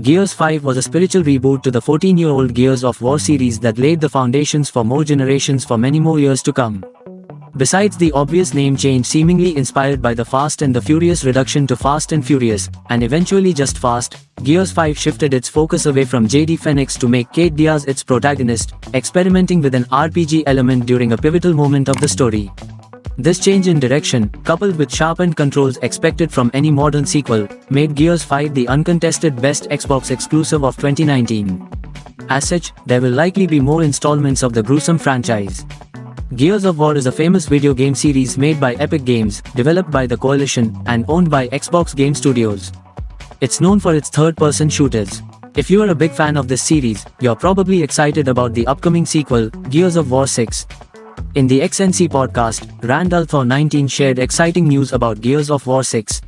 Gears 5 was a spiritual reboot to the 14-year-old Gears of War series that laid the foundations for more generations for many more years to come. Besides the obvious name change seemingly inspired by the Fast and the Furious reduction to Fast and Furious, and eventually just Fast, Gears 5 shifted its focus away from Thnkx to make Kate Diaz its protagonist, experimenting with an RPG element during a pivotal moment of the story. This change in direction, coupled with sharpened controls expected from any modern sequel, made Gears 5 the uncontested best Xbox exclusive of 2019. As such, there will likely be more installments of the gruesome franchise. Gears of War is a famous video game series made by Epic Games, developed by the Coalition, and owned by Xbox Game Studios. It's known for its third-person shooters. If you are a big fan of this series, you're probably excited about the upcoming sequel, Gears of War 6. In the XNC podcast, Thnkx shared exciting news about Gears of War 6.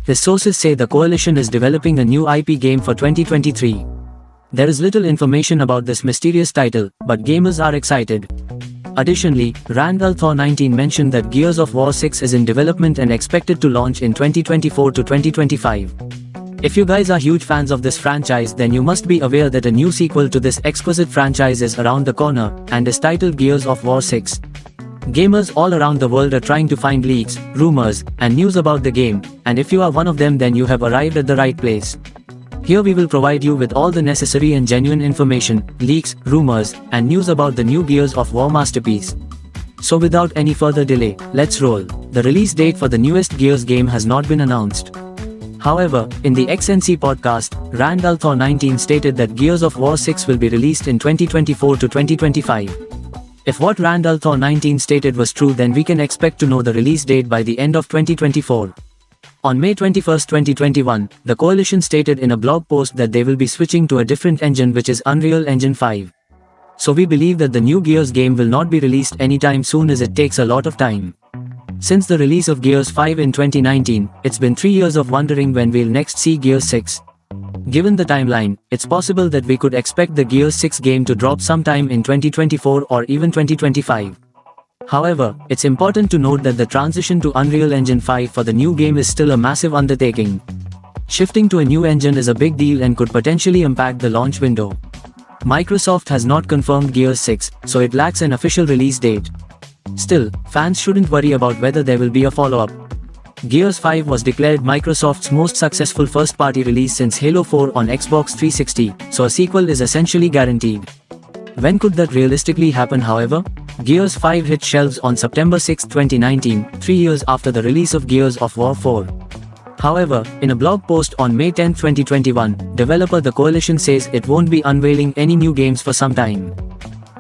His sources say the Coalition is developing a new IP game for 2023. There is little information about this mysterious title, but gamers are excited. Additionally, Thnkx mentioned that Gears of War 6 is in development and expected to launch in 2024 to 2025. If you guys are huge fans of this franchise, then you must be aware that a new sequel to this exquisite franchise is around the corner, and is titled Gears of War 6. Gamers all around the world are trying to find leaks, rumors, and news about the game, and if you are one of them, then you have arrived at the right place. Here we will provide you with all the necessary and genuine information, leaks, rumors, and news about the new Gears of War masterpiece. So without any further delay, let's roll. The release date for the newest Gears game has not been announced. However, in the XNC podcast, Thnkx stated that Gears of War 6 will be released in 2024 to 2025. If what Thnkx stated was true, then we can expect to know the release date by the end of 2024. On May 21, 2021, the Coalition stated in a blog post that they will be switching to a different engine, which is Unreal Engine 5. So we believe that the new Gears game will not be released anytime soon, as it takes a lot of time. Since the release of Gears 5 in 2019, it's been 3 years of wondering when we'll next see Gears 6. Given the timeline, it's possible that we could expect the Gears 6 game to drop sometime in 2024 or even 2025. However, it's important to note that the transition to Unreal Engine 5 for the new game is still a massive undertaking. Shifting to a new engine is a big deal and could potentially impact the launch window. Microsoft has not confirmed Gears 6, so it lacks an official release date. Still, fans shouldn't worry about whether there will be a follow-up. Gears 5 was declared Microsoft's most successful first-party release since Halo 4 on Xbox 360, so a sequel is essentially guaranteed. When could that realistically happen, however? Gears 5 hit shelves on September 6, 2019, 3 years after the release of Gears of War 4. However, in a blog post on May 10, 2021, developer The Coalition says it won't be unveiling any new games for some time.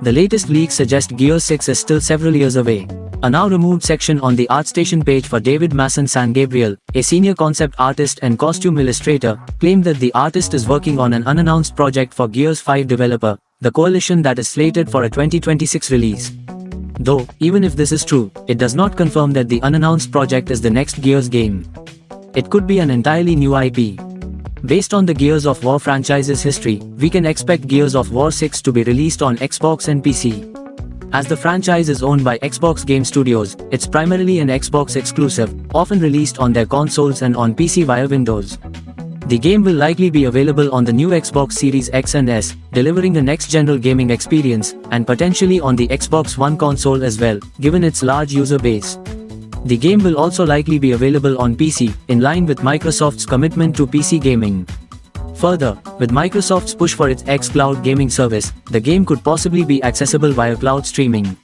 The latest leaks suggest Gears 6 is still several years away. A now removed section on the ArtStation page for David Masson San Gabriel, a senior concept artist and costume illustrator, claimed that the artist is working on an unannounced project for Gears 5 developer, The Coalition, that is slated for a 2026 release. Though, even if this is true, it does not confirm that the unannounced project is the next Gears game. It could be an entirely new IP. Based on the Gears of War franchise's history, we can expect Gears of War 6 to be released on Xbox and PC. As the franchise is owned by Xbox Game Studios, it's primarily an Xbox exclusive, often released on their consoles and on PC via Windows. The game will likely be available on the new Xbox Series X and S, delivering the next-gen gaming experience, and potentially on the Xbox One console as well, given its large user base. The game will also likely be available on PC, in line with Microsoft's commitment to PC gaming. Further, with Microsoft's push for its xCloud gaming service, the game could possibly be accessible via cloud streaming.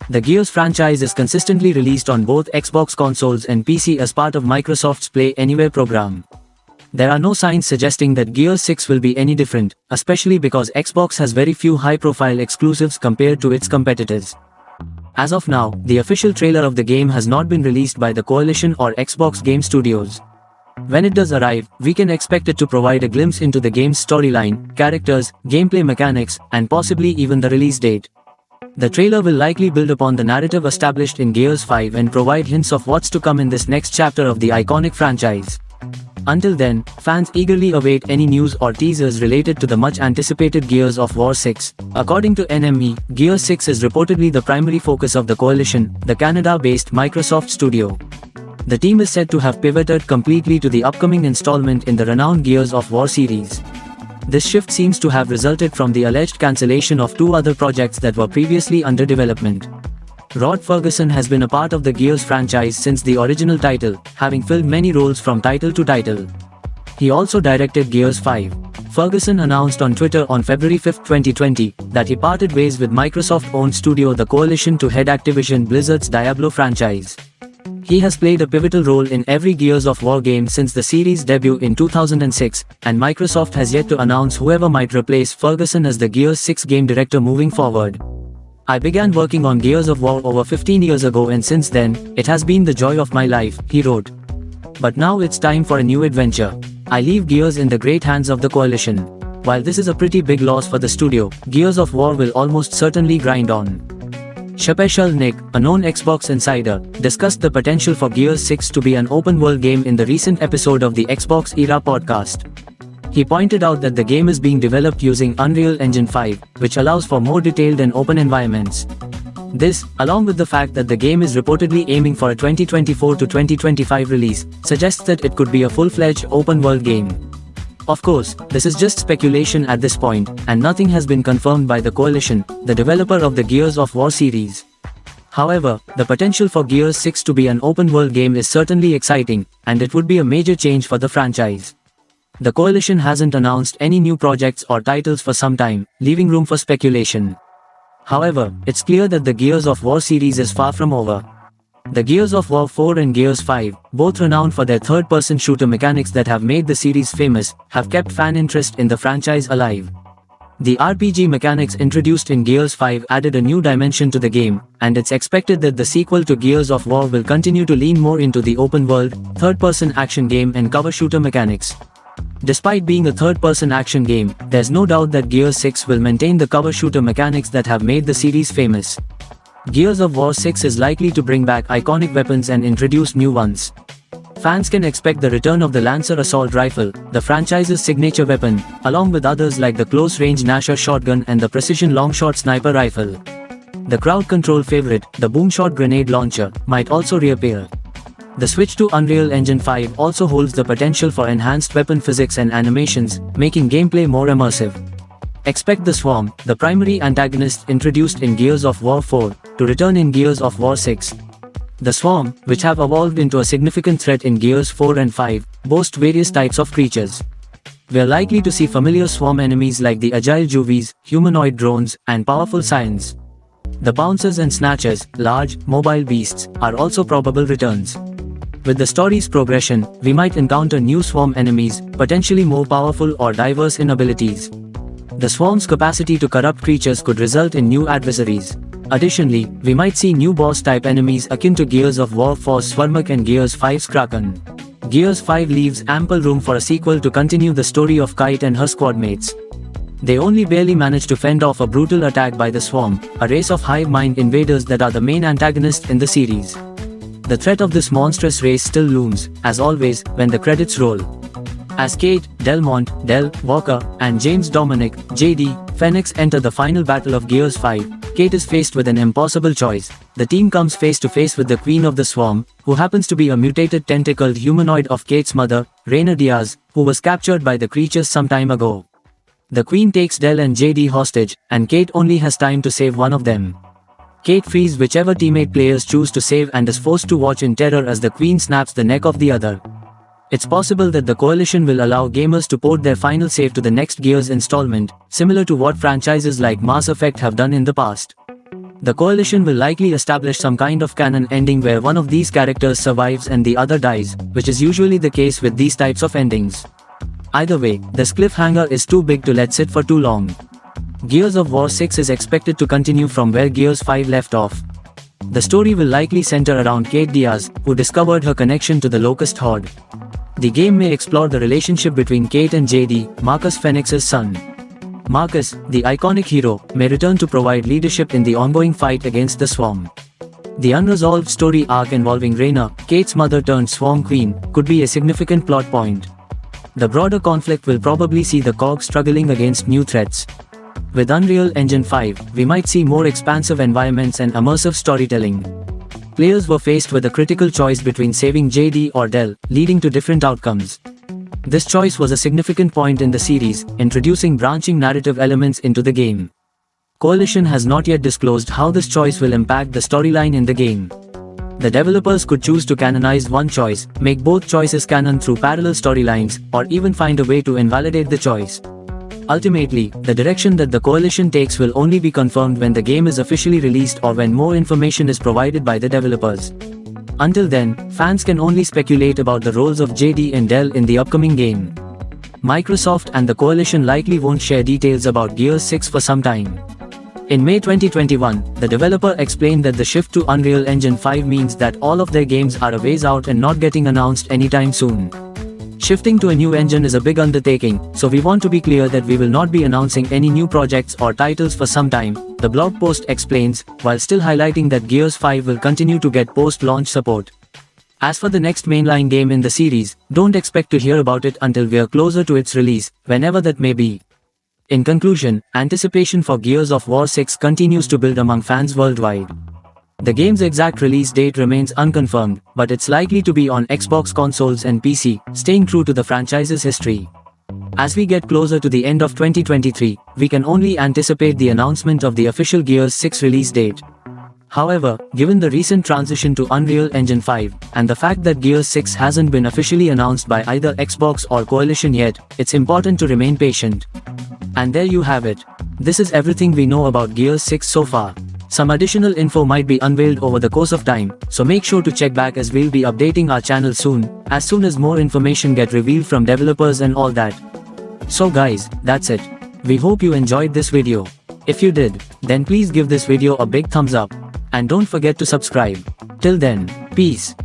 The Gears franchise is consistently released on both Xbox consoles and PC as part of Microsoft's Play Anywhere program. There are no signs suggesting that Gears 6 will be any different, especially because Xbox has very few high-profile exclusives compared to its competitors. As of now, the official trailer of the game has not been released by the Coalition or Xbox Game Studios. When it does arrive, we can expect it to provide a glimpse into the game's storyline, characters, gameplay mechanics, and possibly even the release date. The trailer will likely build upon the narrative established in Gears 5 and provide hints of what's to come in this next chapter of the iconic franchise. Until then, fans eagerly await any news or teasers related to the much-anticipated Gears of War 6. According to NME, Gears 6 is reportedly the primary focus of the Coalition, the Canada-based Microsoft studio. The team is said to have pivoted completely to the upcoming installment in the renowned Gears of War series. This shift seems to have resulted from the alleged cancellation of 2 other projects that were previously under development. Rod Ferguson has been a part of the Gears franchise since the original title, having filled many roles from title to title. He also directed Gears 5. Ferguson announced on Twitter on February 5, 2020, that he parted ways with Microsoft-owned studio The Coalition to head Activision Blizzard's Diablo franchise. He has played a pivotal role in every Gears of War game since the series' debut in 2006, and Microsoft has yet to announce whoever might replace Ferguson as the Gears 6 game director moving forward. I began working on Gears of War over 15 years ago, and since then, it has been the joy of my life, he wrote. But now it's time for a new adventure. I leave Gears in the great hands of the Coalition. While this is a pretty big loss for the studio, Gears of War will almost certainly grind on. Thnkx, a known Xbox insider, discussed the potential for Gears 6 to be an open-world game in the recent episode of the Xbox Era podcast. He pointed out that the game is being developed using Unreal Engine 5, which allows for more detailed and open environments. This, along with the fact that the game is reportedly aiming for a 2024 to 2025 release, suggests that it could be a full-fledged open-world game. Of course, this is just speculation at this point, and nothing has been confirmed by the Coalition, the developer of the Gears of War series. However, the potential for Gears 6 to be an open-world game is certainly exciting, and it would be a major change for the franchise. The Coalition hasn't announced any new projects or titles for some time, leaving room for speculation. However, it's clear that the Gears of War series is far from over. The Gears of War 4 and Gears 5, both renowned for their third-person shooter mechanics that have made the series famous, have kept fan interest in the franchise alive. The RPG mechanics introduced in Gears 5 added a new dimension to the game, and it's expected that the sequel to Gears of War will continue to lean more into the open-world, third-person action game and cover shooter mechanics. Despite being a third-person action game, there's no doubt that Gears 6 will maintain the cover shooter mechanics that have made the series famous. Gears of War 6 is likely to bring back iconic weapons and introduce new ones. Fans can expect the return of the Lancer Assault Rifle, the franchise's signature weapon, along with others like the close-range Gnasher shotgun and the precision long-shot sniper rifle. The crowd control favorite, the Boomshot grenade launcher, might also reappear. The switch to Unreal Engine 5 also holds the potential for enhanced weapon physics and animations, making gameplay more immersive. Expect the Swarm, the primary antagonist introduced in Gears of War 4, to return in Gears of War 6. The Swarm, which have evolved into a significant threat in Gears 4 and 5, boast various types of creatures. We're likely to see familiar Swarm enemies like the agile Juvies, humanoid drones, and powerful Scions. The Bouncers and Snatchers, large, mobile beasts, are also probable returns. With the story's progression, we might encounter new Swarm enemies, potentially more powerful or diverse in abilities. The Swarm's capacity to corrupt creatures could result in new adversaries. Additionally, we might see new boss-type enemies akin to Gears of War 4's Swarmok and Gears 5's Kraken. Gears 5 leaves ample room for a sequel to continue the story of Kite and her squadmates. They only barely managed to fend off a brutal attack by the Swarm, a race of hive mind invaders that are the main antagonists in the series. The threat of this monstrous race still looms, as always, when the credits roll. As Kate, Delmont, Del, Walker, and James Dominic, JD, Thnkx enter the final battle of Gears 5, Kate is faced with an impossible choice. The team comes face to face with the Queen of the Swarm, who happens to be a mutated tentacled humanoid of Kate's mother, Reyna Diaz, who was captured by the creatures some time ago. The Queen takes Del and JD hostage, and Kate only has time to save one of them. Kate frees whichever teammate players choose to save and is forced to watch in terror as the Queen snaps the neck of the other. It's possible that the Coalition will allow gamers to port their final save to the next Gears installment, similar to what franchises like Mass Effect have done in the past. The Coalition will likely establish some kind of canon ending where one of these characters survives and the other dies, which is usually the case with these types of endings. Either way, this cliffhanger is too big to let sit for too long. Gears of War 6 is expected to continue from where Gears 5 left off. The story will likely center around Kate Diaz, who discovered her connection to the Locust Horde. The game may explore the relationship between Kate and JD, Marcus Fenix's son. Marcus, the iconic hero, may return to provide leadership in the ongoing fight against the Swarm. The unresolved story arc involving Reyna, Kate's mother turned Swarm Queen, could be a significant plot point. The broader conflict will probably see the COG struggling against new threats. With Unreal Engine 5, we might see more expansive environments and immersive storytelling. Players were faced with a critical choice between saving JD or Del, leading to different outcomes. This choice was a significant point in the series, introducing branching narrative elements into the game. Coalition has not yet disclosed how this choice will impact the storyline in the game. The developers could choose to canonize one choice, make both choices canon through parallel storylines, or even find a way to invalidate the choice. Ultimately, the direction that the Coalition takes will only be confirmed when the game is officially released or when more information is provided by the developers. Until then, fans can only speculate about the roles of JD and Del in the upcoming game. Microsoft and the Coalition likely won't share details about Gears 6 for some time. In May 2021, the developer explained that the shift to Unreal Engine 5 means that all of their games are a ways out and not getting announced anytime soon. Shifting to a new engine is a big undertaking, so we want to be clear that we will not be announcing any new projects or titles for some time, the blog post explains, while still highlighting that Gears 5 will continue to get post-launch support. As for the next mainline game in the series, don't expect to hear about it until we are closer to its release, whenever that may be. In conclusion, anticipation for Gears of War 6 continues to build among fans worldwide. The game's exact release date remains unconfirmed, but it's likely to be on Xbox consoles and PC, staying true to the franchise's history. As we get closer to the end of 2023, we can only anticipate the announcement of the official Gears 6 release date. However, given the recent transition to Unreal Engine 5, and the fact that Gears 6 hasn't been officially announced by either Xbox or Coalition yet, it's important to remain patient. And there you have it. This is everything we know about Gears 6 so far. Some additional info might be unveiled over the course of time, so make sure to check back as we'll be updating our channel soon as more information get revealed from developers and all that. So guys, that's it. We hope you enjoyed this video. If you did, then please give this video a big thumbs up. And don't forget to subscribe. Till then, peace.